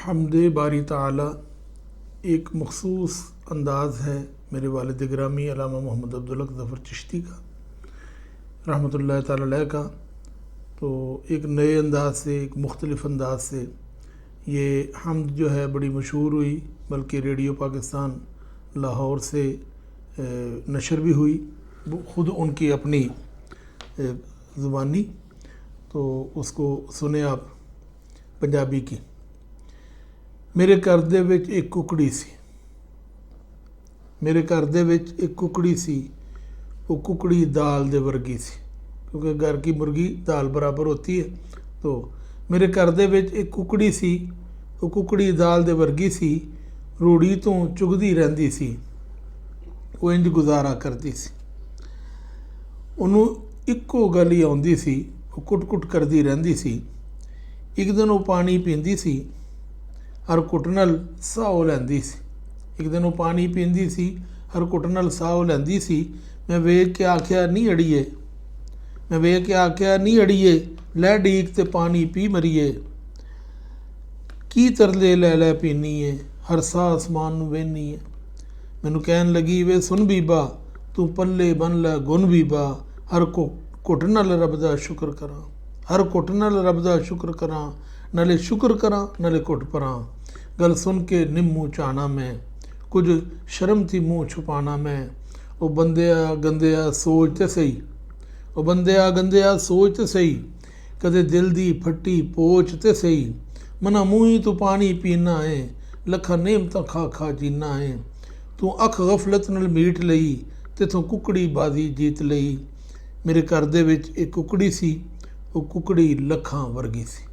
हमदे बारी ताला एक मखसूस अंदाज़ है मेरे वालिद गिरामी अल्लामा मोहम्मद अब्दुल हक ज़फ़र चिश्ती का रहमतुल्लाह ताला अलैह का। तो एक नए अंदाज़ से, एक मुख्तलिफ़ अंदाज़ से ये हमद जो है बड़ी मशहूर हुई, बल्कि रेडियो पाकिस्तान लाहौर से नशर भी हुई, ख़ुद उनकी अपनी ज़ुबानी। तो उसको सुने आप पंजाबी की। मेरे घर दे विच एक कुकड़ी सी, मेरे घर दे विच एक कुकड़ी सी, वो कुकड़ी दाल दे वर्गी सी, क्योंकि घर की मुर्गी दाल बराबर होती है। तो मेरे घर दे विच एक कुकड़ी सी, वो कुकड़ी दाल दे वर्गी सी, रूड़ी तो चुगदी रहिंदी सी, वो इंज गुजारा करती सी। उन्होंने इक्को गल ही आउंदी सी, वो कुट कुट करदी रहिंदी सी। एक दिन वो पानी पींदी सी, हर घुट नाल साह लैंदी सी। एक दिन वो पानी पींदी सी, हर घुट नाल साह लैंदी सी। मैं वेख के आख्या नी अड़िए, मैं वेख के आख्या नी अड़िए, लै डीक ते पानी पी मरीए। की तरले लै लै पीनी है, हर साह आसमान नूं वेहनी है। मैनू कहन लगी वे सुन बीबा, तू पल्ले बन लै गुन बीबा, हर घुट नाल रब दा शुक्र करां, हर घुट नाल रब दा शुक्र करां, नाले शुक्र करां नाले घुट भरां। गल सुन के निम्मू चाहना मैं, कुछ शर्म थी मूँह छुपाना मैं। ओ बंदिया गंदिया सोच ते सही, ओ बंदिया गंदिया सोच ते सही, कदे दिल दी फट्टी पोच ते सही। मना मूँह ही तू पानी पीना है, लखा नेमतां खा खा जीना है। तू अख गफलत नाल मीट लई, तेथों कुकड़ी बाजी जीत लई। मेरे घर दे विच एक कुकड़ी सी, वो कुकड़ी लखां वर्गी सी।